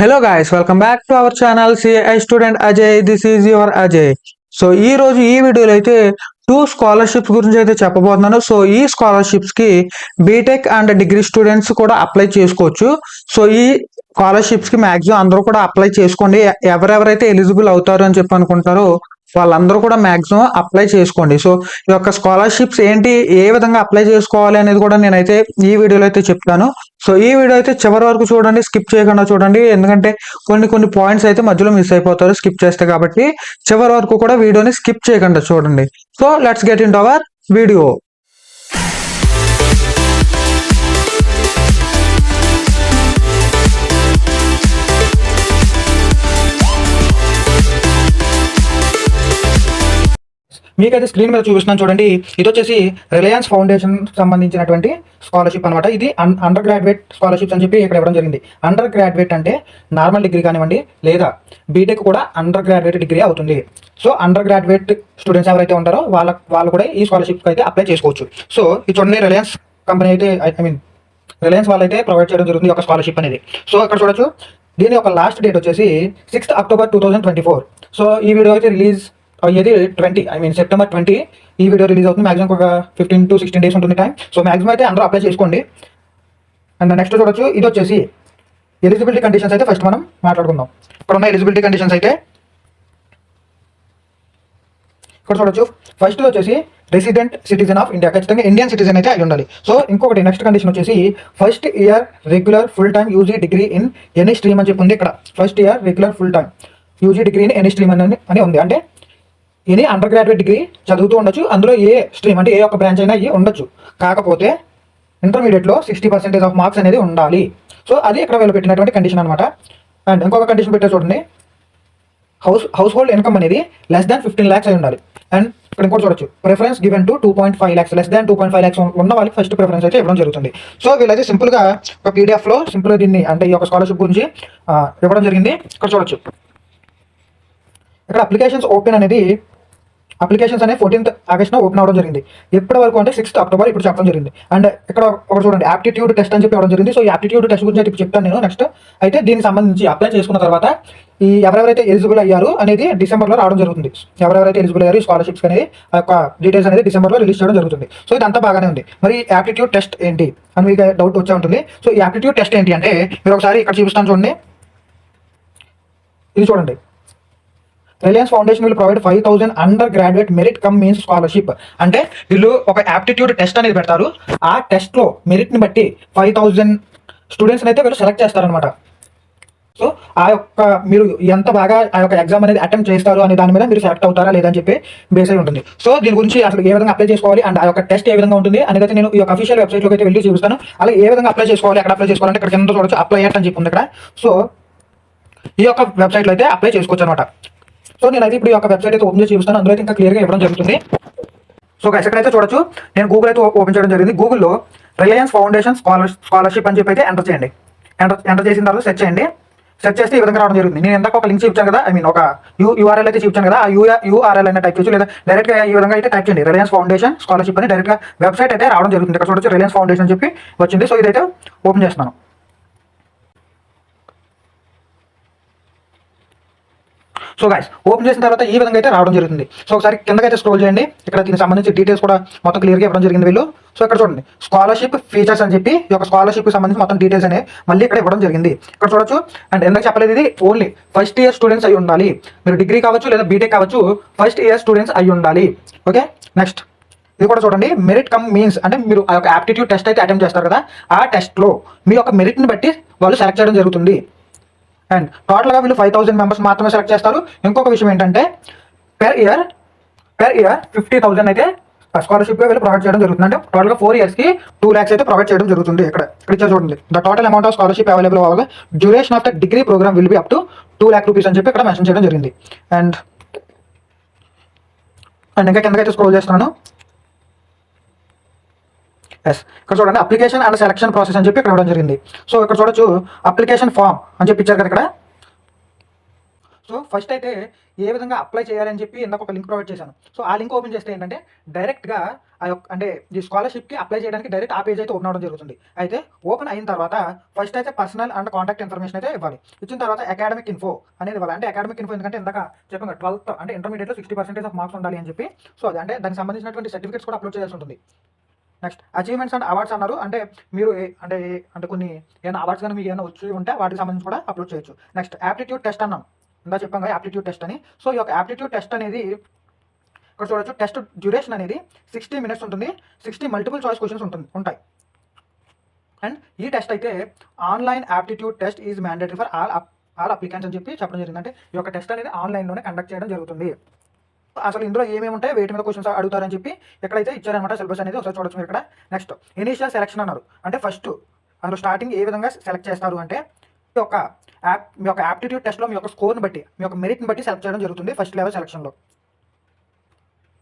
Hello guys, welcome back to our channel CI Student Ajay. This is your Ajay. So ఈ రోజు ఈ వీడియోలో అయితే టూ స్కాలర్షిప్స్ గురించి అయితే చెప్పబోతున్నాను. సో ఈ స్కాలర్షిప్స్ కి బీటెక్ అండ్ డిగ్రీ స్టూడెంట్స్ కూడా అప్లై చేసుకోవచ్చు. సో ఈ స్కాలర్షిప్స్ కి మాక్సిమం అందరూ కూడా అప్లై చేసుకోండి. ఎవరెవరైతే ఎలిజిబుల్ అవుతారు అని చెప్పి అనుకుంటారో వాళ్ళందరూ కూడా మాక్సిమం అప్లై చేసుకోండి. సో ఈ యొక్క స్కాలర్షిప్స్ ఏంటి, ఏ విధంగా అప్లై చేసుకోవాలి అనేది కూడా నేనైతే ఈ వీడియోలో అయితే చెప్తాను. సో ఈ వీడియో అయితే చివరి వరకు చూడండి, స్కిప్ చేయకుండా చూడండి. ఎందుకంటే కొన్ని పాయింట్స్ అయితే మధ్యలో మిస్ అయిపోతారు స్కిప్ చేస్తే. కాబట్టి చివరి వరకు కూడా వీడియోని స్కిప్ చేయకుండా చూడండి. So let's get in to our video. మీకైతే స్క్రీన్ మీద చూపిస్తున్నాను చూడండి. ఇది వచ్చేసి రిలయన్స్ ఫౌండేషన్ సంబంధించినటువంటి స్కాలర్షిప్ అనమాట. ఇది అండర్ గ్రాడ్యుయేట్ స్కాలర్షిప్స్ అని చెప్పి ఇక్కడ ఇవ్వడం జరిగింది. అండర్ గ్రాడ్యుయేట్ అంటే నార్మల్ డిగ్రీ కానివ్వండి, లేదా బీటెక్ కూడా అండర్ గ్రాడ్యుయేట్ డిగ్రీ అవుతుంది. సో అండర్ గ్రాడ్యుయేట్ స్టూడెంట్స్ ఎవరైతే ఉంటారో వాళ్ళు కూడా ఈ స్కాలర్షిప్ అయితే అప్లై చేసుకోవచ్చు. సో ఇది చూడండి, రిలయన్స్ కంపెనీ అయితే రిలయన్స్ వాళ్ళైతే ప్రొవైడ్ చేయడం జరుగుతుంది ఒక స్కాలర్షిప్ అనేది. సో ఇక్కడ చూడొచ్చు, దీని యొక్క లాస్ట్ డేట్ వచ్చేసి 6th October 2024. సో ఈ వీడియో అయితే రిలీజ్ అయ్యేది సెప్టెంబర్ 20 ఈ వీడియో రిలీజ్ అవుతుంది. మాక్సిమం ఒక 15 to 16 డేస్ ఉంటుంది టైం. సో మాక్సిమం అయితే అందరూ అప్లై చేసుకోండి. అండ్ నెక్స్ట్ చూడొచ్చు, ఇది వచ్చేసి ఎలిజిబిలిటీ కండిషన్స్ అయితే ఫస్ట్ మనం మాట్లాడుకుందాం. ఇక్కడ ఉన్న ఎలిజిబిలిటీ కండిషన్స్ అయితే ఇక్కడ చూడొచ్చు. ఫస్ట్ వచ్చేసి రెసిడెంట్ సిటిజన్ ఆఫ్ ఇండియా, ఖచ్చితంగా ఇండియన్ సిటిజన్ అయితే అయి ఉండాలి. సో ఇంకొకటి నెక్స్ట్ కండిషన్ వచ్చేసి first year regular full time UG degree in any stream అని చెప్పి ఉంది. ఇక్కడ first year regular full time UG degree in any stream అని ఉంది. అంటే ఎనీ అండర్ గ్రాడ్యుయేట్ డిగ్రీ చదువుతూ ఉండొచ్చు, అందులో ఏ స్ట్రీమ్ అంటే ఏ ఒక్క బ్రాంచ్ అయినా ఉండొచ్చు. కాకపోతే ఇంటర్మీడియట్లో 60% ఆఫ్ మార్క్స్ అనేది ఉండాలి. సో అది ఇక్కడ వీళ్ళు పెట్టినటువంటి కండిషన్ అనమాట. అండ్ ఇంకొక కండిషన్ పెట్టారు చూడండి, హౌస్ హోల్డ్ ఇన్కమ్ అనేది లెస్ దాన్ 15 lakhs అయి ఉండాలి. అండ్ ఇక్కడ ఇంకోటి చూడొచ్చు, preference given to 2.5 lakhs, less than 2.5 lakhs ఉన్న వాళ్ళకి ఫస్ట్ ప్రిఫరెన్స్ అయితే ఇవ్వడం జరుగుతుంది. సో వీళ్ళైతే సింపుల్గా ఒక పీడిఎఫ్లో సింపుల్గా దీన్ని అంటే ఈ యొక్క స్కాలర్షిప్ గురించి ఇవ్వడం జరిగింది. ఇక్కడ చూడొచ్చు, ఇక్కడ అప్లికేషన్స్ అనేది 14th August ఓపెన్ అవ్వడం జరిగింది. ఎప్పటి వరకు అంటే 6th October ఇప్పుడు చెప్పడం జరిగింది. అండ్ ఇక్కడ ఒకటి చూడండి, యాప్టిట్యూడ్ టెస్ట్ అని చెప్పి ఇవ్వడం జరిగింది. సో ఈ యాప్టిట్యూడ్ టెస్ట్ గురించి అయితే చెప్తాను నేను నెక్స్ట్. అయితే దీనికి సంబంధించి అప్లై చేసుకున్న తర్వాత ఈ ఎవరెవరైతే ఎలిజిబుల్ అయ్యారు అనేది డిసెంబర్లో రావడం జరుగుతుంది. ఎవరెవరైతే ఎలిజిబుల్ అయ్యారు స్కాలర్షిప్స్ అనేది ఆ యొక్క డీటెయిల్స్ అనేది డిసెంబర్లో రిలీజ్ చేయడం జరుగుతుంది. సో ఇదంతా బాగానే ఉంది. మరి యాప్టిట్యూడ్ టెస్ట్ ఏంటి అని మీకు డౌట్ వచ్చే ఉంటుంది. సో ఈ యాప్టిట్యూడ్ టెస్ట్ ఏంటి అంటే మీరు ఒకసారి ఇక్కడ చూపిస్తాను చూడండి, ఇది చూడండి. Reliance foundation will provide 5,000 under graduate merit come means scholarship. అంటే వీళ్ళు ఒక యాప్టిట్యూడ్ టెస్ట్ అనేది పెడతారు. ఆ టెస్ట్లో మెరిట్ని బట్టి 5,000 స్టూడెంట్స్ని అయితే వీళ్ళు సెలెక్ట్ చేస్తారనమాట. సో ఆ యొక్క మీరు ఎంత బాగా ఆ యొక్క ఎగ్జామ్ అనేది అటెంప్ట్ చేస్తారు అనే దాని మీద మీరు సెలెక్ట్ అవుతారా లేదని చెప్పి బేస్ అయి ఉంటుంది. సో దీని గురించి అసలు ఏ విధంగా అప్లై చేసుకోవాలి అండ్ ఆ యొక్క టెస్ట్ ఏ విధంగా ఉంటుంది అనేది అయితే నేను ఈ యొక్క అఫీషియల్ వెబ్సైట్లోకి అయితే వెళ్ళి చూపిస్తాను. అలాగే ఏ విధంగా అప్లై చేసుకోవాలి, ఎక్కడ అప్లై చేసుకోవాలంటే ఇక్కడ కింద చూడొచ్చు అప్లై అని చెప్పి ఉంది ఇక్కడ. సో ఈ యొక్క వెబ్సైట్లో అయితే అప్లై చేసుకోవచ్చు అనమాట. సో నేనైతే ఇప్పుడు ఈ యొక్క వెబ్సైట్ అయితే ఓపెన్ చేసి చూపిస్తాను. అందులో అయితే ఇంకా క్లియర్గా ఇవ్వడం జరుగుతుంది. సో గైస్ ఎక్కడైతే చూడొచ్చు, నేను గూగుల్ అయితే ఓపెన్ చేయడం జరిగింది. గూగుల్లో రిలయన్స్ ఫౌండేషన్ స్కాలర్షిప్ అని చెప్పి అయితే ఎంటర్ చేయండి. ఎంటర్ చేసిన తర్వాత సెర్చ్ చేయండి. సెర్చ్ చేస్తే ఈ విధంగా రావడం జరుగుతుంది. నేను ఎందాక ఒక లింక్ చూపించాను కదా, ఒక యూఆర్ఎల్ అయితే చూపించాను కదా, ఆ యూఆర్ఎల్ అయినా టైప్ చేయొచ్చు, లేదా డైరెక్ట్గా ఈ విధంగా అయితే టైప్ చేయండి రిలయన్స్ ఫౌండేషన్ స్కాలర్షిప్ అని డైరెక్ట్గా వెబ్సైట్ అయితే రావడం జరుగుతుంది. ఇక్కడ చూడొచ్చు రిలయన్స్ ఫౌండేషన్ అని చెప్పి వచ్చింది. సో ఇదైతే ఓపెన్ చేస్తున్నాను. సో గైస్ ఓపెన్ చేసిన తర్వాత ఈ విధంగా అయితే రావడం జరుగుతుంది. సో ఒకసారి కిందకైతే స్క్రోల్ చేయండి. ఇక్కడ దీనికి సంబంధించి డీటెయిల్స్ కూడా మొత్తం క్లియర్గా ఇవ్వడం జరిగింది వీళ్ళు. సో ఇక్కడ చూడండి, స్కాలర్షిప్ ఫీచర్స్ అని చెప్పి ఈ యొక్క స్కాలర్షిప్కి సంబంధించి మొత్తం డీటెయిల్స్ అనేవి మళ్ళీ ఇక్కడ ఇవ్వడం జరిగింది. ఇక్కడ చూడొచ్చు. అండ్ ఎందుకు చెప్పలేదు, ఇది ఓన్లీ ఫస్ట్ ఇయర్ స్టూడెంట్స్ అయి ఉండాలి. మీరు డిగ్రీ కావచ్చు లేదా బీటెక్ కావచ్చు, ఫస్ట్ ఇయర్ స్టూడెంట్స్ అయి ఉండాలి. ఓకే, నెక్స్ట్ ఇది కూడా చూడండి, మెరిట్ కమ్ మీన్స్ అంటే మీరు ఆ యొక్క యాప్టిట్యూడ్ టెస్ట్ అయితే అటెంప్ట్ చేస్తారు కదా, ఆ టెస్ట్లో మీ యొక్క మెరిట్ని బట్టి వాళ్ళు సెలెక్ట్ చేయడం జరుగుతుంది. అండ్ టోటల్గా వీళ్ళు 5,000 మెంబర్స్ మాత్రమే సెలెక్ట్ చేస్తారు. ఇంకొక విషయం ఏంటంటే పెర్ ఇయర్ 50,000 అయితే స్కాలర్షిప్ వీళ్ళు ప్రొవైడ్ చేయడం జరుగుతుంది. అంటే టోటల్గా 4 yearsకి 2 lakhs అయితే ప్రొవైడ్ చేయడం జరుగుతుంది. ఇక్కడ చూడండి, the total amount of scholarship available అవ్వాలి, duration of the degree program will be up to 2 lakh rupees అని చెప్పి ఇక్కడ మెన్షన్ చేయడం జరిగింది. అండ్ ఇంకా కిందకైతే స్క్రోల్ చేస్తున్నాను. ఇక్కడ చూడండి, అప్లికేషన్ అండ్ సెలక్షన్ ప్రాసెస్ అని చెప్పి ఇక్కడ ఇవ్వడం జరిగింది. సో ఇక్కడ చూడొచ్చు, అప్లికేషన్ ఫామ్ అని చెప్పి ఇచ్చారు కదా ఇక్కడ. సో ఫస్ట్ అయితే ఏ విధంగా అప్లై చేయాలని చెప్పి ఇందాక ఒక లింక్ ప్రొవైడ్ చేశాను. సో ఆ లింక్ ఓపెన్ చేస్తే ఏంటంటే డైరెక్ట్గా ఆ యొక్క అంటే ఈ స్కాలర్షిప్కి అప్లై చేయడానికి డైరెక్ట్ ఆ పేజ్ అయితే ఓపెన్ అవడం జరుగుతుంది. అయితే ఓపెన్ అయిన తర్వాత ఫస్ట్ అయితే పర్సనల్ అండ్ కాంటాక్ట్ ఇన్ఫర్మేషన్ అయితే ఇవ్వాలి. ఇచ్చిన తర్వాత అకాడమిక్ ఇన్ఫో అనేది ఇవ్వాలి. అంటే అకాడమిక్ ఇన్ఫో ఎందుకంటే ఇందాక చెప్పాను 12th అంటే ఇంటర్మీడియట్లో 60% ఆఫ్ మార్క్స్ ఉండాలి అని చెప్పి. సో అది అంటే దానికి సంబంధించినటువంటి సర్టిఫికేట్స్ కూడా అప్లోడ్ చేయాల్సి ఉంటుంది. నెక్స్ట్ అచీవ్మెంట్స్ అండ్ అవార్డ్స్ అన్నారు. అంటే మీరు అంటే కొన్ని ఏమైనా అవార్డ్స్ కానీ మీకు ఏమైనా వచ్చి ఉంటే వాటికి సంబంధించి కూడా అప్లోడ్ చేయొచ్చు. నెక్స్ట్ యాప్టిట్యూడ్ టెస్ట్ అన్నాం, ఇందా చెప్పాం కదా యాప్టిట్యూడ్ టెస్ట్ అని. సో ఈ యొక్క యాప్టిట్యూడ్ టెస్ట్ అనేది ఇక్కడ చూడొచ్చు. టెస్ట్ డ్యూరేషన్ అనేది 60 minutes ఉంటుంది. 60 మల్టిపుల్ చాయిస్ క్వశ్చన్స్ ఉంటాయి. అండ్ ఈ టెస్ట్ అయితే online aptitude test is mandatory for all applicants అని చెప్పి చెప్పడం జరిగింది. అంటే ఈ యొక్క టెస్ట్ అనేది ఆన్లైన్లోనే కండక్ట్ చేయడం జరుగుతుంది. అసలు ఇందులో ఏమేమి ఉంటాయి, వేటి మీద క్వశ్చన్స్ అడుగుతారని చెప్పి ఎక్కడైతే ఇచ్చారనమాట సిలబస్ అనేది ఒకసారి చూడొచ్చు మీరు ఇక్కడ. నెక్స్ట్ ఇనీషియల్ సెలక్షన్ అన్నారు. అంటే ఫస్ట్ అందులో స్టార్టింగ్ ఏ విధంగా సెలెక్ట్ చేస్తారు అంటే మీ యొక్క యాప్టిట్యూడ్ టెస్ట్లో మీ యొక్క స్కోర్ని బట్టి, మీ యొక్క మెరిట్ని బట్టి సెలెక్ట్ చేయడం జరుగుతుంది ఫస్ట్ లెవెల్ సెలక్షన్లో.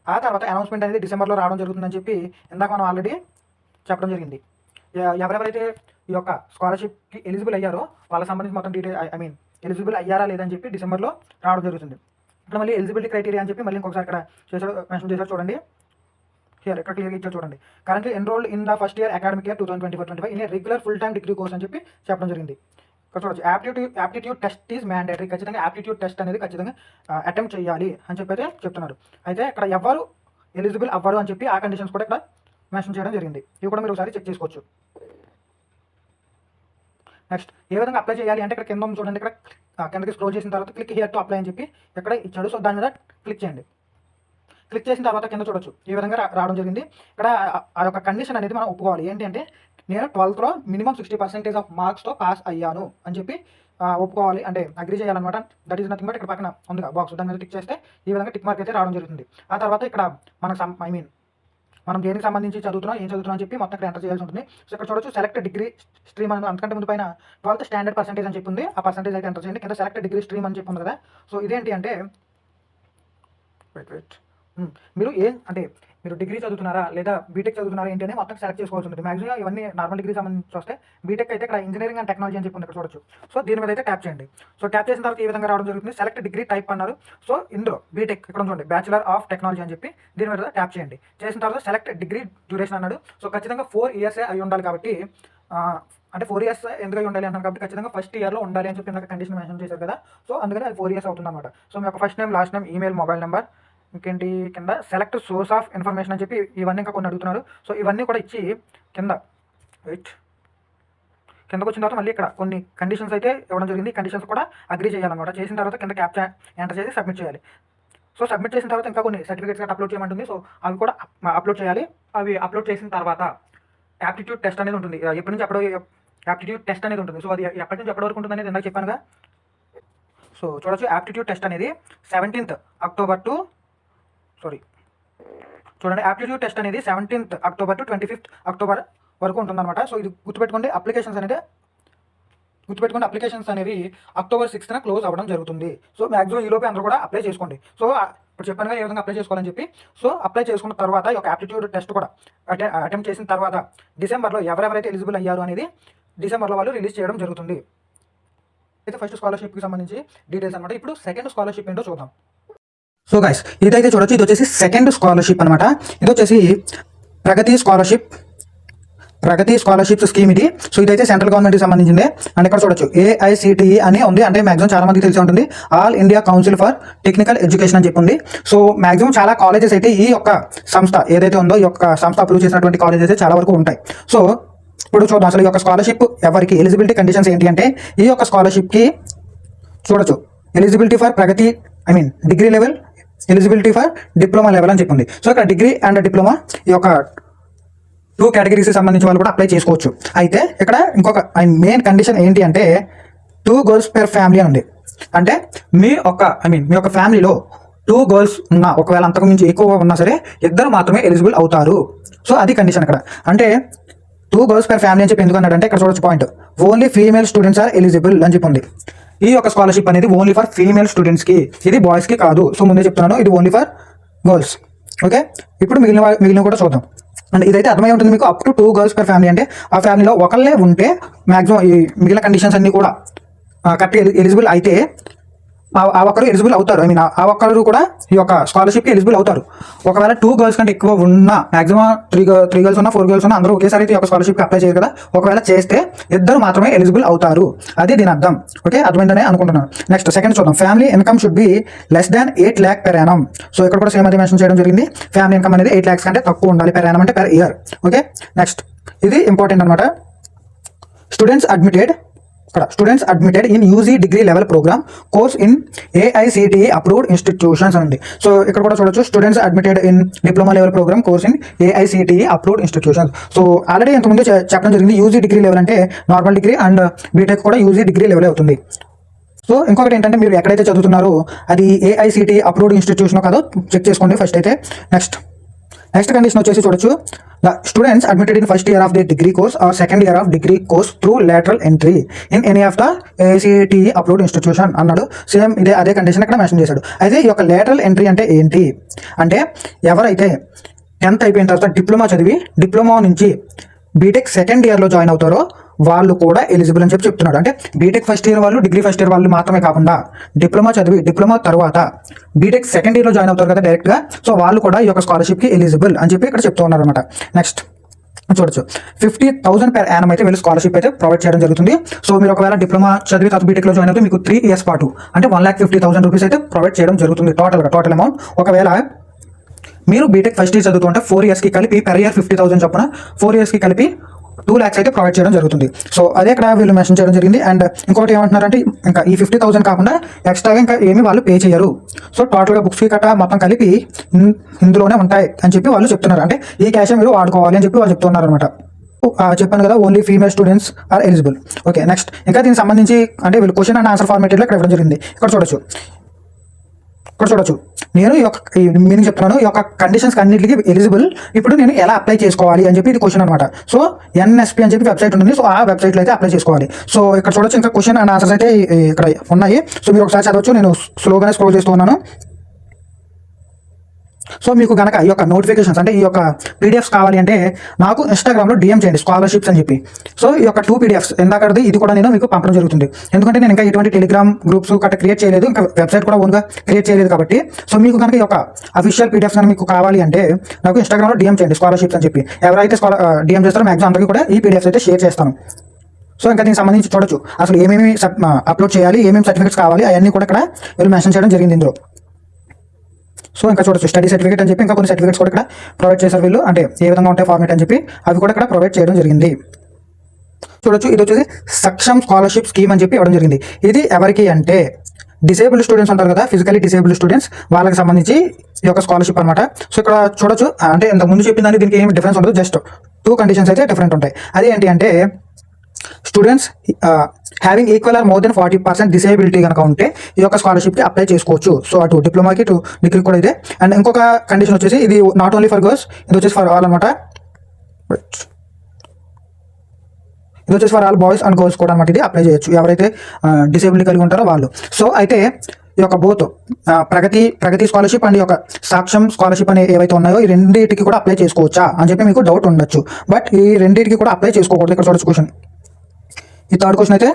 ఆ తర్వాత అనౌన్స్మెంట్ అనేది డిసెంబర్లో రావడం జరుగుతుందని చెప్పి ఇందాక మనం ఆల్రెడీ చెప్పడం జరిగింది. ఎవరెవరైతే ఈ యొక్క స్కాలర్షిప్కి ఎలిజిబుల్ అయ్యారో వాళ్ళకి సంబంధించి మొత్తం డీటెయిల్ ఎలిజిబుల్ అయ్యారా లేదని చెప్పి డిసెంబర్లో రావడం జరుగుతుంది. ఇక్కడ మళ్ళీ ఎలిజిబిలిటీ క్రైటీరియా అని చెప్పి మళ్ళీ ఇంకొకసారి ఇక్కడ మెన్షన్ చేశారు చూడండి. హియర్ ఇక్కడ క్లియర్గా ఇచ్చారు చూడండి. Currently enrolled in the first year academic year 2024-25 in a regular full time degree course అని చెప్పి చెప్పడం జరిగింది. ఇక్కడ చూడొచ్చు యాప్టిట్యూడ్ టెస్ట్ ఈజ్ మ్యాండేటరీ. ఖచ్చితంగా యాప్టిట్యూడ్ టెస్ట్ అనేది ఖచ్చితంగా అటెంప్ట్ చేయాలి అని చెప్పి అయితే చెప్తున్నారు. అయితే ఇక్కడ ఎవరు ఎలిజిబుల్ అవ్వరు అని చెప్పి ఆ కండిషన్స్ కూడా ఇక్కడ మెన్షన్ చేయడం జరిగింది. ఇవి కూడా మీరు ఒకసారి చెక్ చేసుకోవచ్చు. నెక్స్ట్ ఏ విధంగా అప్లై చేయాలి అంటే ఇక్కడ కింద చూడండి. ఇక్కడ కిందకి స్క్రోల్ చేసిన తర్వాత క్లిక్ హియర్ టు అప్లై అని చెప్పి ఇక్కడ ఇచ్చాడు. సో దాని మీద క్లిక్ చేయండి. క్లిక్ చేసిన తర్వాత కింద చూడొచ్చు ఈ విధంగా రావడం జరిగింది. ఇక్కడ ఆ యొక్క కండిషన్ అనేది మనం ఒప్పుకోవాలి. ఏంటి అంటే నేను 12th మినిమం 60% ఆఫ్ మార్క్స్తో పాస్ అయ్యాను అని చెప్పి ఒప్పుకోవాలి, అంటే అగ్రీ చేయాలన్నమాట. దట్ ఈస్ నథింగ్ బట్ ఇక్కడ పక్కన ఉంది బాక్స్, దాని మీద టిక్ చేస్తే ఈ విధంగా టిక్ మార్క్ అయితే రావడం జరుగుతుంది. ఆ తర్వాత ఇక్కడ మనకు మనం దేనికి సంబంధించి ఏం చదువుతున్నాం అని చెప్పి మొత్తం ఇక్కడ ఎంటర్ చేయాల్సి ఉంటుంది. సో ఇక్కడ చూడొచ్చు సెలెక్ట్ డిగ్రీ స్ట్రీమ్ అని, అంతకంటే ముందు పైన 12th స్టాండర్డ్ పర్సెంటేజ్ అని చెప్పింది. ఆ పర్సెంటేజ్ అయితే ఎంటర్ చేయండి. కింద సెలెక్ట్ డిగ్రీ స్ట్రీమ్ అని చెప్పింది కదా. సో ఇదేంటి అంటే మీరు డిగ్రీ చదువుతున్నారా లేదా బీటెక్ చదువుతున్నారా ఏంటి అని మొత్తం సెలెక్ట్ చేసుకోవాల్సి ఉంటుంది. మాక్సిమం ఇవన్నీ నార్మల్ డిగ్రీ సంబంధించి వస్తే బీటెక్ అయితే ఇక్కడ ఇంజనీరింగ్ అండ్ టెక్నాలజీ అని చెప్పి ఇక్కడ చూడొచ్చు. సో దీని మీద అయితే ట్యాప్ చేయండి. సో ట్యాప్ చేసిన తర్వాత ఈ విధంగా రావడం జరుగుతుంది. సెలెక్ట్ డిగ్రీ టైప్ అన్నారు. సో ఇందులో బీటెక్ ఇక్కడ చూడండి బ్యాచులర్ ఆఫ్ టెక్నాలజీ అని చెప్పి దీని మీద ట్యాప్ చేయండి. చేసిన తర్వాత సెలెక్ట్ డిగ్రీ డ్యూరేషన్ అన్నాడు. సో ఖచ్చితంగా 4 years అయి ఉండాలి కాబట్టి, అంటే 4 years ఎందుకు ఉండాలి అంటాను కాబట్టి ఖచ్చితంగా ఫస్ట్ ఇయర్లో ఉండాలి అని చెప్పి నాకు కండిషన్ మెన్షన్ చేశారు కదా. సో అందుకని అది 4 years అవుతుంది అనమాట. సో మీ యొక్క first name, last name, email, mobile number, ఇంకేంటి కింద సెలెక్ట్ సోర్స్ ఆఫ్ ఇన్ఫర్మేషన్ అని చెప్పి ఇవన్నీ ఇంకా కొన్ని అడుగుతున్నారు. సో ఇవన్నీ కూడా ఇచ్చి కిందకు వచ్చిన తర్వాత మళ్ళీ ఇక్కడ కొన్ని కండిషన్స్ అయితే ఇవ్వడం జరిగింది. కండిషన్స్ కూడా అగ్రీ చేయాలన్నమాట. చేసిన తర్వాత కింద క్యాప్చా ఎంటర్ చేసి సబ్మిట్ చేయాలి. సో సబ్మిట్ చేసిన తర్వాత ఇంకా కొన్ని సర్టిఫికేట్స్ గట్రా అప్లోడ్ చేయమంటుంది. సో అవి కూడా అప్లోడ్ చేయాలి. అవి అప్లోడ్ చేసిన తర్వాత యాప్టిట్యూడ్ టెస్ట్ అనేది ఉంటుంది. ఎప్పటి నుంచి యాప్టిట్యూడ్ టెస్ట్ అనేది ఉంటుంది. సో అది ఎప్పటి నుంచి ఎప్పటి వరకు ఉంటుంది అనేది ఇందాక చెప్పానుగా. సో చూడొచ్చు యాప్టిట్యూడ్ టెస్ట్ అనేది 17th అక్టోబర్ టు చూడండి యాప్టిట్యూడ్ టెస్ట్ అనేది 17th October to 25th October వరకు ఉంటుందన్నమాట. సో ఇది గుర్తుపెట్టుకోండి. అప్లికేషన్స్ అనేవి అక్టోబర్ 6th క్లోజ్ అవ్వడం జరుగుతుంది. సో మ్యాక్సిమం ఈ లోపే అందరూ కూడా అప్లై చేసుకోండి. సో ఇప్పుడు చెప్పాను ఏ విధంగా అప్లై చేసుకోవాలని చెప్పి. సో అప్లై చేసుకున్న తర్వాత ఈ యొక్క యాప్టిట్యూడ్ టెస్ట్ కూడా అటెంప్ట్ చేసిన తర్వాత డిసెంబర్లో ఎవరెవరైతే ఎలిజిబుల్ అయ్యారు అనేది డిసెంబర్లో వాళ్ళు రిలీజ్ చేయడం జరుగుతుంది. అయితే ఫస్ట్ స్కాలర్షిప్కి సంబంధించి డీటెయిల్స్ అనమాట. ఇప్పుడు సెకండ్ స్కాలర్షిప్ ఏంటో చూద్దాం. సో గైస్ ఇదైతే చూడొచ్చు. ఇది వచ్చేసి సెకండ్ స్కాలర్షిప్ అనమాట. ఇది వచ్చేసి ప్రగతి స్కాలర్షిప్స్ స్కీమ్ ఇది. సో ఇదైతే సెంట్రల్ గవర్నమెంట్కి సంబంధించింది. అండ్ ఇక్కడ చూడొచ్చు AICTE అని ఉంది. అంటే మాక్సిమం చాలా మందికి తెలిసి ఉంటుంది. All India council for technical education అని చెప్పింది. సో మాక్సిమం చాలా కాలేజెస్ అయితే ఈ యొక్క సంస్థ ఏదైతే ఉందో ఈ యొక్క సంస్థ అప్రూవ్ చేసినటువంటి కాలేజెస్ అయితే చాలా వరకు ఉంటాయి. సో ఇప్పుడు చూద్దాం అసలు ఈ యొక్క స్కాలర్షిప్ ఎవరికి ఎలిజిబిలిటీ కండిషన్స్ ఏంటి అంటే ఈ యొక్క స్కాలర్షిప్కి చూడొచ్చు eligibility for Pragati degree level, eligibility for diploma level అని చెప్పింది. సో ఇక్కడ డిగ్రీ అండ్ డిప్లొమా ఈ యొక్క 2 కేటగిరీస్కి సంబంధించి వాళ్ళు కూడా అప్లై చేసుకోవచ్చు. అయితే ఇక్కడ ఇంకొక మెయిన్ కండిషన్ ఏంటి అంటే 2 girls per family అని ఉంది. అంటే మీ యొక్క ఫ్యామిలీలో 2 girls ఉన్నా, ఒకవేళ అంతకు మించి ఎక్కువ ఉన్నా సరే ఇద్దరు మాత్రమే ఎలిజిబుల్ అవుతారు. సో అది కండిషన్ ఇక్కడ. అంటే 2 girls per family అని చెప్పి ఎందుకు అన్నాడంటే ఇక్కడ చూడొచ్చు point, only female students are eligible అని చెప్పి ఉంది. ఈ యొక్క స్కాలర్షిప్ అనేది ఓన్లీ ఫర్ ఫీమేల్ స్టూడెంట్స్కి, ఇది బాయ్స్కి కాదు. సో ముందే చెప్తున్నాను ఇది ఓన్లీ ఫర్ గర్ల్స్. ఓకే, ఇప్పుడు మిగిలిన కూడా చూద్దాం. అండ్ ఇదైతే అర్థమై ఉంటుంది మీకు. Up to 2 girls per family అంటే ఆ ఫ్యామిలీలో ఒకళ్ళే ఉంటే మ్యాక్సిమం ఈ మిగిలిన కండిషన్స్ అన్నీ కూడా కరెక్ట్ ఎలిజిబుల్ అయితే ఆ ఒక్కరు ఎలిజిబుల్ అవుతారు. ఐ మీన్ ఆ ఒక్కరు కూడా ఈ యొక్క స్కాలర్షిప్కి ఎలిజిబుల్ అవుతారు. ఒకవేళ 2 గర్ల్స్ కంటే ఎక్కువ ఉన్న, మాక్సిమం త్రీ గర్ల్స్ ఉన్నా 4 గర్ల్స్ ఉన్నా అందరూ ఒకేసారి అయితే ఈ యొక్క స్కాలర్షిప్కి అప్లై చేయరు కదా. ఒకవేళ చేస్తే ఇద్దరు మాత్రమే ఎలిజిబుల్ అవుతారు. అది దీని అర్థం. ఓకే, అర్థమైందని అనుకుంటున్నాను. నెక్స్ట్ సెకండ్ చూద్దాం. Family income should be less than 8 lakh per annum. So ఇక్కడ కూడా సేమ్ అదే మెన్షన్ చేయడం జరిగింది. ఫ్యామిలీ ఇన్కమ్ అనేది 8 lakhs కంటే తక్కువ ఉండాలి. per annum అంటే per year. ఓకే, నెక్స్ట్ ఇది ఇంపార్టెంట్ అనమాట. Students admitted in UG degree level programme course in AICTE approved institutions ఉంది. సో ఇక్కడ కూడా చూడొచ్చు, students admitted in diploma level programme course in AICTE approved institutions. So already ఇంతకుముందు చెప్పడం జరిగింది. UG degree level అంటే నార్మల్ డిగ్రీ అండ్ బీటెక్ కూడా UG degree level అవుతుంది. సో ఇంకొకటి ఏంటంటే మీరు ఎక్కడైతే చదువుతున్నారో అది AICTE అప్రూవ్డ్ ఇన్స్టిట్యూషన్ కాదో చెక్ చేసుకోండి ఫస్ట్ అయితే. నెక్స్ట్ కండిషన్ వచ్చేసి చూడొచ్చు, the students admitted in first year of the degree course or second year of degree course through lateral entry in any of the AICTE approved institution అన్నాడు. Same అదే condition ఇక్కడ mention చేశాడు. అయితే ఈ యొక్క lateral entry అంటే ఏంటి అంటే, ఎవరైతే 10th అయిపోయిన తర్వాత డిప్లొమా చదివి డిప్లొమా నుంచి బీటెక్ సెకండ్ ఇయర్లో జాయిన్ అవుతారో వాళ్ళు కూడా ఎలిజిబుల్ అని చెప్తున్నాడు. అంటే బీటెక్ ఫస్ట్ ఇయర్ వాళ్ళు, డిగ్రీ ఫస్ట్ ఇయర్ వాళ్ళు మాత్రమే కాకుండా డిప్లొమా చదివి డిప్లొమా తర్వాత బీటెక్ సెకండ్ ఇయర్లో జాయిన్ అవుతారు కదా డైరెక్ట్గా, సో వాళ్ళు కూడా ఈ యొక్క స్కాలర్షిప్కి ఎలిజిబుల్ అని చెప్పి ఇక్కడ చెప్తూ ఉన్నారు అనమాట. నెక్స్ట్ చూడొచ్చు, 50,000 per annum అయితే వీళ్ళు స్కాలర్షిప్ అయితే ప్రొవైడ్ చేయడం జరుగుతుంది. సో మీరు ఒకవేళ డిప్లొమా చదివి తర్వాత బీటెక్లో జాయిన్ అయితే మీకు 3 years పాటు అంటే 1,50,000 రూపీస్ అయితే ప్రొవైడ్ చేయడం జరుగుతుంది టోటల్ అమౌంట్. ఒకవేళ మీరు బీటెక్ ఫస్ట్ ఇయర్ చదువుతుంటే 4 yearsకి కలిపి per year 50,000 చొప్పున 4 yearsకి కలిపి 2 lakhs అయితే ప్రొవైడ్ చేయడం జరుగుతుంది. సో అదే ఇక్కడ వీళ్ళు మెన్షన్ చేయడం జరిగింది. అండ్ ఇంకొకటి ఏమంటున్నారంటే, ఇంకా ఈ 50,000 కాకుండా ఎక్స్ట్రాగా ఇంకా ఏమి వాళ్ళు పే చేయరు. సో టోటల్గా బుక్స్ ఫీ కట్ట మొత్తం కలిపి ఇందులోనే ఉంటాయి అని చెప్పి వాళ్ళు చెప్తున్నారు. అంటే ఈ క్యాష్ మీరు వాడుకోవాలి అని చెప్పి వాళ్ళు చెప్తున్నారు అనమాట. చెప్పాను కదా, only female students are eligible. Okay, next ఇంకా దీనికి సంబంధించి అంటే వీళ్ళు క్వశ్చన్ అండ్ ఆన్సర్ ఫార్మేట్లో ఇక్కడ ఇవ్వడం జరిగింది. ఇక్కడ చూడొచ్చు నేను ఈ యొక్క మీనింగ్ చెప్తున్నాను. ఈ యొక్క కండిషన్స్ అన్నింటికి ఎలిజిబుల్. ఇప్పుడు నేను ఎలా అప్లై చేసుకోవాలి అని చెప్పి ఇది క్వశ్చన్ అనమాట. సో NSP అని చెప్పి వెబ్సైట్ ఉంటుంది. సో ఆ వెబ్సైట్లో అయితే అప్లై చేసుకోవాలి. సో ఇక్కడ చూడొచ్చు, ఇంకా క్వశ్చన్ అండ్ ఆన్సర్స్ అయితే ఇక్కడ ఉన్నాయి. సో మీరు ఒకసారి చదవచ్చు. నేను స్లోగానే స్క్రోల్ చేస్తూ ఉన్నాను. సో మీకు కనుక ఈ యొక్క నోటిఫికేషన్స్ అంటే ఈ యొక్క PDFs కావాలి అంటే నాకు ఇన్స్టాగ్రామ్లో DM చేయండి, స్కాలర్షిప్స్ అని చెప్పి. సో ఈ యొక్క 2 PDFs ఇందాకది ఇది కూడా నేను మీకు పంపడం జరుగుతుంది. ఎందుకంటే నేను ఇంకా ఎటువంటి టెలిగ్రామ్ గ్రూప్స్ గట్రా క్రియేట్ చేయలేదు, ఇంకా వెబ్సైట్ కూడా ఓన్గా క్రియేట్ చేయలేదు కాబట్టి. సో మీకు కనుక ఈ యొక్క అఫీషియల్ PDFs కానీ మీకు కావాలి అంటే నాకు ఇన్స్టాగ్రామ్లో DM చేయండి, స్కాలర్షిప్స్ అని చెప్పి. ఎవరైతే DM చేస్తారో మ్యాక్సిమం అందరికీ కూడా ఈ PDFs అయితే షేర్ చేస్తాను. సో ఇంకా దీనికి సంబంధించి చూడొచ్చు, అసలు ఏమేమి అప్లోడ్ చేయాలి, ఏమేమి సర్టిఫికేట్స్ కావాలి అవన్నీ కూడా ఇక్కడ వీళ్ళు మెన్షన్ చేయడం జరిగింది ఇందులో. సో ఇంకా చూడొచ్చు, స్టడీ సర్టిఫికేట్ అని చెప్పి ఇంకా కొన్ని సర్టిఫికేట్స్ కూడా ఇక్కడ ప్రొవైడ్ చేశారు వీళ్ళు. అంటే ఏ విధంగా ఉంటాయి ఫార్మేట్ అని చెప్పి అవి కూడా ఇక్కడ ప్రొవైడ్ చేయడం జరిగింది. చూడొచ్చు, ఇది వచ్చేసి సక్షమ్ స్కాలర్షిప్ స్కీమ్ అని చెప్పి ఇవ్వడం జరిగింది. ఇది ఎవరికి అంటే డిసేబుల్డ్ స్టూడెంట్స్ ఉంటారు కదా, ఫిజికలీ డిసేబుల్డ్ స్టూడెంట్స్, వాళ్ళకి సంబంధించి ఈ యొక్క స్కాలర్షిప్ అనమాట. సో ఇక్కడ చూడొచ్చు, అంటే ఇంతకు ముందు చెప్పిన దానికి దీనికి ఏం డిఫరెన్స్ ఉండదు, జస్ట్ 2 కండిషన్స్ అయితే డిఫరెంట్ ఉంటాయి. అది ఏంటి అంటే, students having equal or more than 40% disability కనుక ఉంటే ఈ యొక్క స్కాలర్షిప్కి అప్లై చేసుకోవచ్చు. సో అటు డిప్లొమాకి టు డిగ్రీ కూడా ఇదే. అండ్ ఇంకొక కండిషన్ వచ్చేసి, ఇది నాట్ ఓన్లీ ఫర్ గర్ల్స్, ఇది వచ్చేసి ఫర్ ఆల్ అనమాట. ఇది వచ్చేసి for all boys and girls కూడా అనమాట. ఇది అప్లై చేయొచ్చు ఎవరైతే డిసేబిలిటీ కలిగి ఉంటారో వాళ్ళు. సో అయితే ఈ యొక్క బోత్ ప్రగతి స్కాలర్షిప్ అండ్ ఈ యొక్క సాక్ష్యం స్కాలర్షిప్ అనే ఏవైతే ఉన్నాయో ఈ రెండింటికి కూడా అప్లై చేసుకోవచ్చా అని చెప్పి మీకు డౌట్ ఉండొచ్చు. బట్ ఈ రెండింటికి కూడా అప్లై చేసుకోకూడదు. ఇక్కడ చూడొచ్చు క్వశ్చన్, ఈ థర్డ్ క్వశ్చన్ అయితే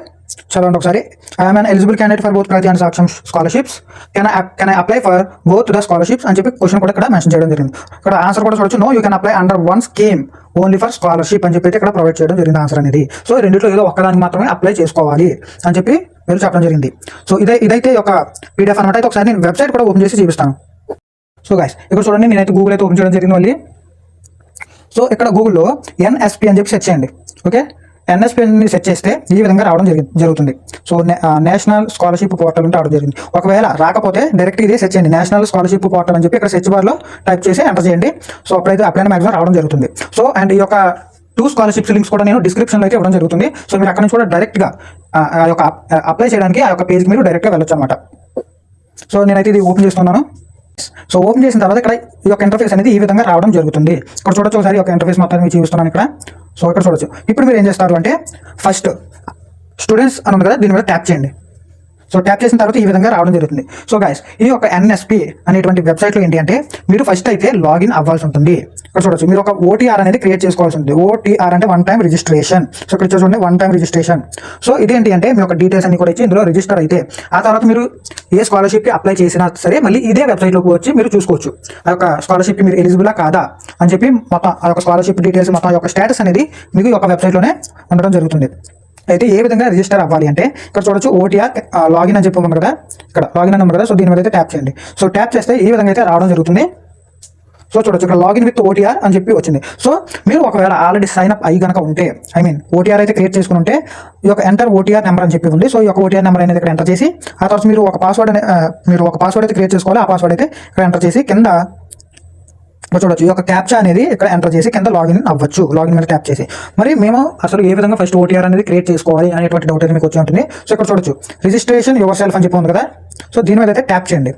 చదవండి ఒకసారి. I'm ineligible candidate for both Pragati and Saksham scholarships, can I apply for both the scholarships అని చెప్పి క్వశ్చన్ కూడా ఇక్కడ మెన్షన్ చేయడం జరిగింది. ఇక్కడ ఆన్సర్ కూడా చూడొచ్చు, no you can apply under one scheme only for scholarship అని చెప్పి ఇక్కడ ప్రొవైడ్ చేయడం జరిగింది ఆన్సర్ అనేది. సో రెండిట్లో ఏదో ఒక్కదానికి మాత్రమే అప్లై చేసుకోవాలి అని చెప్పి మీరు చెప్పడం జరిగింది. సో ఇదైతే ఒక PDF అనమాట. అయితే ఒకసారి నేను వెబ్సైట్ కూడా ఓపెన్ చేసి చూపిస్తాను. సో గైస్ ఇక్కడ చూడండి, నేనైతే గూగుల్ అయితే ఓపెన్ చేయడం జరిగింది మళ్ళీ. సో ఇక్కడ గూగుల్లో NSP అని చెప్పి సెర్చ్ చేయండి. ఓకే, NSPని సెర్చ్ చేస్తే ఈ విధంగా రావడం జరుగుతుంది. సో నేషనల్ స్కాలర్షిప్ పోర్టల్ ఉంటే రావడం జరిగింది. ఒకవేళ రాకపోతే డైరెక్ట్ ఇది సెర్చ్ చేయండి, నేషనల్ స్కాలర్షిప్ పోర్టల్ అని చెప్పి ఇక్కడ సెర్చ్ బార్లో టైప్ చేసి ఎంటర్ చేయండి. సో అప్పుడైతే అప్లై మ్యాక్సిమం రావడం జరుగుతుంది. సో అండ్ ఈ యొక్క 2 స్కాలర్షిప్స్ లింక్స్ కూడా నేను డిస్క్రిప్షన్లో అయితే ఇవ్వడం జరుగుతుంది. సో మీరు అక్కడ నుంచి కూడా డైరెక్ట్గా ఆ యొక్క అప్లై చేయడానికి ఆ యొక్క పేజ్కి మీరు డైరెక్ట్గా వెళ్ళొచ్చు అనమాట. సో నేనైతే ఇది ఓపెన్ చేస్తున్నాను. సో ఓపెన్ చేసిన తర్వాత ఇక్కడ ఈ యొక్క ఇంటర్ఫేస్ అనేది ఈ విధంగా రావడం జరుగుతుంది. ఇక్కడ చూడొచ్చు ఒకసారి ఒక ఇంటర్ఫేస్ మొత్తం మీకు చూపిస్తున్నాను ఇక్కడ. సో ఇక్కడ చూడొచ్చు, ఇప్పుడు మీరు ఏం చేస్తారు అంటే ఫస్ట్ స్టూడెంట్స్ అని ఉంది కదా, దీని మీద ట్యాప్ చేయండి. సో ట్యాప్ చేసిన తర్వాత ఈ విధంగా రావడం జరుగుతుంది. సో గైస్ ఈ యొక్క ఎన్ఎస్పి అనేటువంటి వెబ్సైట్లో ఏంటి అంటే మీరు ఫస్ట్ అయితే లాగిన్ అవ్వాల్సి ఉంటుంది. ఇక్కడ చూడొచ్చు మీరు ఒక ఓటీఆర్ అనేది క్రియేట్ చేసుకోవాల్సి ఉంటుంది. ఓటీఆర్ అంటే వన్ టైం రిజిస్ట్రేషన్. సో ఇక్కడ చూడండి వన్ టైం రిజిస్ట్రేషన్. సో ఇదేంటి అంటే మీ యొక్క డీటెయిల్స్ అన్ని కూడా ఇచ్చి ఇందులో రిజిస్టర్ అయితే ఆ తర్వాత మీరు ఏ స్కాలర్షిప్కి అప్లై చేసినా సరే మళ్ళీ ఇదే వెబ్సైట్లోకి వచ్చి మీరు చూసుకోవచ్చు ఆ యొక్క స్కాలర్షిప్కి మీరు ఎలిజిబులా కాదా అని చెప్పి మొత్తం ఆ యొక్క స్కాలర్షిప్ డీటెయిల్స్ మొత్తం ఆ యొక్క స్టేటస్ అనేది మీకు ఈ యొక్క వెబ్సైట్లోనే ఉండడం జరుగుతుంది. అయితే ఏ విధంగా రిజిస్టర్ అవ్వాలి అంటే ఇక్కడ చూడొచ్చు ఓటీఆర్ లాగిన్ అని చెప్పి ఉంది కదా, ఇక్కడ లాగిన్ అని ఉంది కదా. సో దీని మీద అయితే ట్యాప్ చేయండి. సో ట్యాప్ చేస్తే ఈ విధంగా అయితే రావడం జరుగుతుంది. సో చూడొచ్చు ఇక్కడ లాగిన్ విత్ ఓటీఆర్ అని చెప్పి వచ్చింది. సో మీరు ఒకవేళ ఆల్రెడీ సైన్ అప్ అయ్యి కనుక ఉంటే ఓటీఆర్ అయితే క్రియేట్ చేసుకుని ఉంటే ఈ యొక్క ఎంటర్ ఓటీఆర్ నెంబర్ అని చెప్పి ఉంది. సో ఈ యొక్క ఓటీఆర్ నెంబర్ అనేది ఇక్కడ ఎంటర్ చేసి ఆ తర్వాత మీరు ఒక పాస్వర్డ్ అయితే క్రియేట్ చేసుకోవాలి. ఆ పాస్వర్డ్ అయితే ఇక్కడ ఎంటర్ చేసి కింద చూడొచ్చు ఈ యొక్క క్యాప్చా అనేది ఇక్కడ ఎంటర్ చేసి కింద లాగిన్ అవ్వచ్చు. లాగిన్ మీద ట్యాప్ చేసి మరి మేము అసలు ఏ విధంగా ఫస్ట్ ఓటీఆర్ అనేది క్రియేట్ చేసుకోవాలి అనేటువంటి డౌట్ అయితే మీకు వచ్చి ఉంటుంది. సో ఇక్కడ చూడొచ్చు రిజిస్ట్రేషన్ యువర్ సెల్ఫ్ అని చెప్పి ఉంది కదా. సో దీని మీద అయితే ట్యాప్ చేయండి.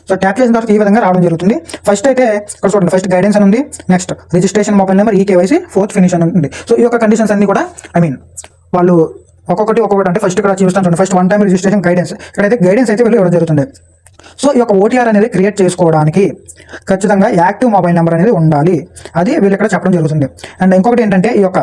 సో ట్యాప్ చేసిన తర్వాత ఈ విధంగా రావడం జరుగుతుంది. ఫస్ట్ అయితే ఇక్కడ చూడండి ఫస్ట్ గైడెన్స్ అని ఉంది, next registration mobile number eKYC, fourth finish అని ఉంది. సో ఈ యొక్క కండిషన్స్ అన్ని కూడా వాళ్ళు ఒక్కొక్కటి అంటే ఫస్ట్ ఇక్కడ చూస్తాను చూడండి first one time registration guidance. ఇక్కడైతే గైడెన్స్ అయితే వీళ్ళు ఇవ్వడం జరుగుతుంది. సో ఈ యొక్క ఓటీఆర్ అనేది క్రియేట్ చేసుకోవడానికి ఖచ్చితంగా యాక్టివ్ మొబైల్ నెంబర్ అనేది ఉండాలి. అది వీళ్ళు ఇక్కడ చెప్పడం జరుగుతుంది. అండ్ ఇంకొకటి ఏంటంటే ఈ యొక్క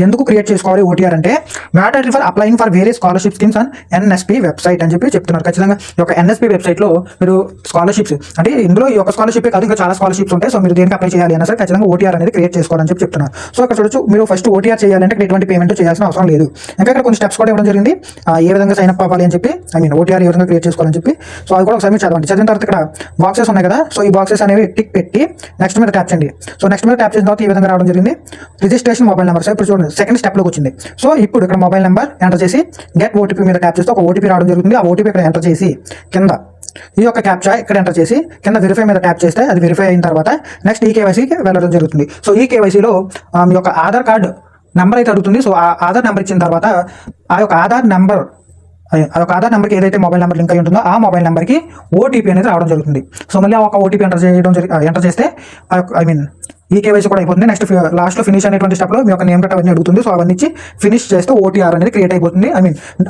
ఎందుకు క్రియేట్ చేసుకోవాలి ఓటీఆర్ అంటే mandatory for applying for various scholarship schemes on NSP website అని చెప్పి చెప్తున్నారు. ఖచ్చితంగా ఈ యొక్క ఎన్ఎస్పి వెబ్సైట్లో మీరు స్కాలర్షిప్స్ అంటే ఇందులో ఈ యొక్క స్కాలర్షిప్ కాదు ఇంకా చాలా స్కాలర్షిప్స్ ఉంటాయి. సో మీరు దేనికి అప్లై చేయాలి అన్నా సరే ఖచ్చితంగా ఓటీఆర్ అనేది క్రియేట్ చేసుకోవాలని చెప్పి చెప్తున్నారు. సో అక్కడ చూడొచ్చు మీరు ఫస్ట్ ఓటీఆర్ చేయాలంటే ఎటువంటి పేమెంట్ చేయాల్సిన అవసరం లేదు. ఇంకా ఇక్కడ కొన్ని స్టెప్స్ కూడా ఇవ్వడం జరిగింది ఏ విధంగా సైన్ అప్ అవ్వాలి అని చెప్పి ఓటీఆర్ ఏ విధంగా క్రియేట్ చేసుకోవాలని చెప్పి. సో అది కూడా ఒకసారి మీరు చదవండి. చదివిన తర్వాత ఇక్కడ బాక్సెస్ ఉన్నాయి కదా. సో ఈ బాక్సెస్ అనేవి టిక్ పెట్టి నెక్స్ట్ మీద ట్యాప్ చేయండి. సో నెక్స్ట్ మీద ట్యాప్ చేసిన తర్వాత ఈ విధంగా రావడం జరిగింది రిజిస్ట్రేషన్ మొబైల్ నెంబర్. సో ఇప్పుడు చూడండి సెకండ్ స్టెప్లోకి వచ్చింది. సో ఇప్పుడు ఇక్కడ మొబైల్ నెంబర్ ఎంటర్ చేసి గెట్ ఓటీపీ మీద ట్యాప్ చేస్తే ఒక ఓటీపీ రావడం జరుగుతుంది. ఆ ఓటీపీ ఇక్కడ ఎంటర్ చేసి కింద ఈ యొక్క క్యాప్చా ఇక్కడ ఎంటర్ చేసి కింద వెరిఫై మీద ట్యాప్ చేస్తే అది వెరిఫై అయిన తర్వాత నెక్స్ట్ ఈకేవైసీకి వెళ్ళడం జరుగుతుంది. సో ఈకేవైసీలో మీ యొక్క ఆధార్ కార్డు నెంబర్ అయితే అడుగుతుంది. సో ఆ ఆధార్ నెంబర్ ఇచ్చిన తర్వాత ఆ యొక్క ఆధార్ నెంబర్కి ఏదైతే మొబైల్ నెంబర్ లింక్ అయి ఉంటుందో ఆ మొబైల్ నెంబర్కి ఓటీపీ అనేది రావడం జరుగుతుంది. సో మళ్ళీ ఆ ఒక ఓటీపీ ఎంటర్ చేస్తే ఈకేవైసీ కూడా అయిపోతుంది. నెక్స్ట్ లాస్ట్లో ఫినిష్ అనేటువంటి స్టెప్లో మీ యొక్క నేమ్ గట్ట అవన్నీ అడుగుతుంది. సో అవన్నీ ఇచ్చి ఫినిష్ చేస్తే ఓటీఆర్ అనేది క్రియేట్ అయిపోతుంది.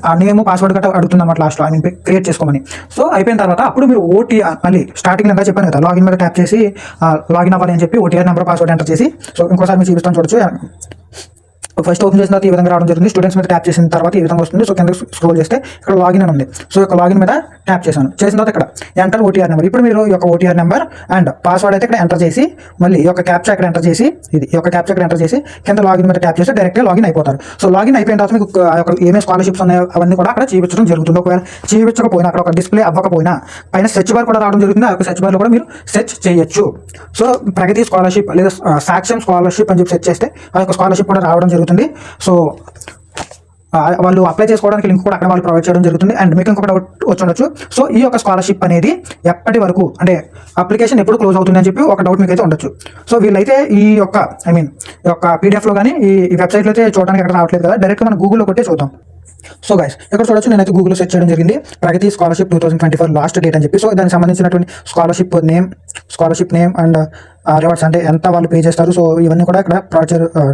ఆ నేమ్ పాస్వర్డ్ గట్ట అడుగుతుంది అన్నమాట లాస్ట్లో క్రియేట్ చేసుకోమని. సో అయిపోయిన తర్వాత అప్పుడు మీరు ఓటీఆర్ మళ్ళీ స్టార్టింగ్ ఎంత చెప్పాను కదా లాగిన్ మీద ట్యాప్ చేసి లాగిన్ అవ్వాలి అని చెప్పి ఓటీఆర్ నెంబర్ పాస్వర్డ్ ఎంటర్ చేసి సో ఇంకోసారి మీరు చూపిస్తాను చూడొచ్చు. ఫస్ట్ ఓపెన్ చేసిన తర్వాత ఈ విధంగా రావడం జరుగుతుంది. స్టూడెంట్స్ మీద ట్యాప్ చేసిన తర్వాత ఈ విధంగా వస్తుంది. సో కింద స్క్రోల్ చేస్తే ఇక్కడ లాగిన్ అని ఉంది. సో ఇక్కడ లాగిన్ మీద ట్యాప్ చేశాను. చేసిన తర్వాత ఇక్కడ ఎంటర్ ఓటీఆర్ నెంబర్. ఇప్పుడు మీరు ఈ యొక్క ఓటీఆర్ నెంబర్ అండ్ పాస్వర్డ్ అయితే ఇక్కడ ఎంటర్ చేసి మళ్ళీ ఈ యొక్క క్యాప్చా ఇక్కడ ఎంటర్ చేసి ఎంటర్ చేసి కింద లాగిన్ మీద ట్యాప్ చేస్తే డైరెక్ట్గా లాగిన్ అయిపోతారు. సో లాగిన్ అయిపోయిన తర్వాత మీకు ఏమేమి స్కాలర్షిప్స్ ఉన్నాయో అవన్నీ కూడా అక్కడ చూపించడం జరుగుతుంది. ఒకవేళ చూపించకపోయినా అక్కడ ఒక డిస్ప్లే అవ్వకపోయినా పైన సెర్చ్ బార్ కూడా రావడం జరుగుతుంది. ఆ యొక్క సెర్చ్ బార్లో కూడా మీరు సెర్చ్ చేయొచ్చు. సో ప్రగతి స్కాలర్షిప్ లేదా సాక్ష్యం స్కాలర్షిప్ అని చెప్పి సెర్చ్ చేస్తే ఆ యొక్క స్కాలర్షిప్ కూడా రావడం జరుగుతుంది. సో వాళ్ళు అప్లై చేసుకోవడానికి లింక్ కూడా అక్కడ వాళ్ళు ప్రొవైడ్ చేయడం జరుగుతుంది. అండ్ మీకు ఇంకొకటి వచ్చి ఉండొచ్చు. సో ఈ యొక్క స్కాలర్షిప్ అనేది ఎప్పటి వరకు అంటే అప్లికేషన్ ఎప్పుడు క్లోజ్ అవుతుంది అని చెప్పి ఒక డౌట్ మీకు అయితే ఉండొచ్చు. సో వీళ్ళైతే ఈ యొక్క పీడిఎఫ్లో కానీ ఈ వెబ్సైట్లో అయితే చూడడానికి ఎక్కడ రావట్లేదు కదా, డైరెక్ట్గా మనం గూగుల్లో కొట్టే చూద్దాం. సో గైస్ ఇక్కడ చూడొచ్చు నేనైతే గూగుల్లో సెర్చ్ చేయడం జరిగింది ప్రగతి స్కాలర్షిప్ 2024 లాస్ట్ డేట్ అని చెప్పి. సో దానికి సంబంధించినటువంటి స్కాలర్షిప్ నేమ్ అండ్ రివార్డ్స్ అంటే ఎంత వాళ్ళు పే చేస్తారు. సో ఇవన్నీ కూడా ఇక్కడ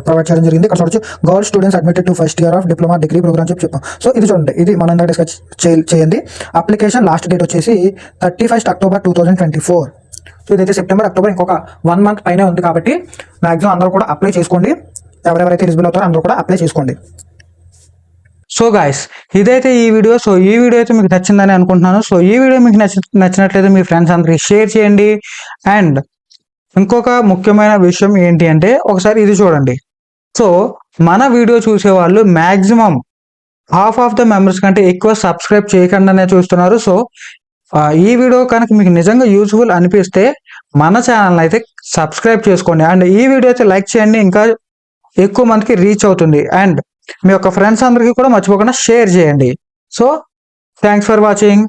ప్రొవైడ్ చేయడం జరిగింది. ఇక్కడ చూడొచ్చు girl students admitted to first year of diploma degree programme చెప్పాం. సో ఇది చూడండి, ఇది మనం ఇందాక డిస్కస్ చేయండి. అప్లికేషన్ లాస్ట్ డేట్ వచ్చేసి 31 అక్టోబర్ 2024. సో ఇదైతే సెప్టెంబర్ అక్టోబర్ ఇంకొక 1 మంత్ పైన ఉంది కాబట్టి మ్యాక్సిమం అందరూ కూడా అప్లై చేసుకోండి. ఎవరెవరైతే ఎలిజిబుల్ అవుతారో అందరూ కూడా అప్లై చేసుకోండి. సో గాయస్ ఇదైతే ఈ వీడియో. సో ఈ వీడియో అయితే మీకు నచ్చిందని అనుకుంటున్నాను. సో ఈ వీడియో మీకు నచ్చినట్లయితే మీ ఫ్రెండ్స్ అందరికి షేర్ చేయండి. అండ్ ఇంకొక ముఖ్యమైన విషయం ఏంటి అంటే ఒకసారి ఇది చూడండి. సో మన వీడియో చూసే వాళ్ళు maximum half of the members కంటే ఎక్కువ సబ్స్క్రైబ్ చేయకుండానే చూస్తున్నారు. సో ఈ వీడియో కనుక మీకు నిజంగా యూజ్ఫుల్ అనిపిస్తే మన ఛానల్ అయితే సబ్స్క్రైబ్ చేసుకోండి. అండ్ ఈ వీడియో అయితే లైక్ చేయండి, ఇంకా ఎక్కువ మందికి రీచ్ అవుతుంది. అండ్ మీ యొక్క ఫ్రెండ్స్ అందరికీ కూడా మర్చిపోకుండా షేర్ చేయండి. So thanks for watching.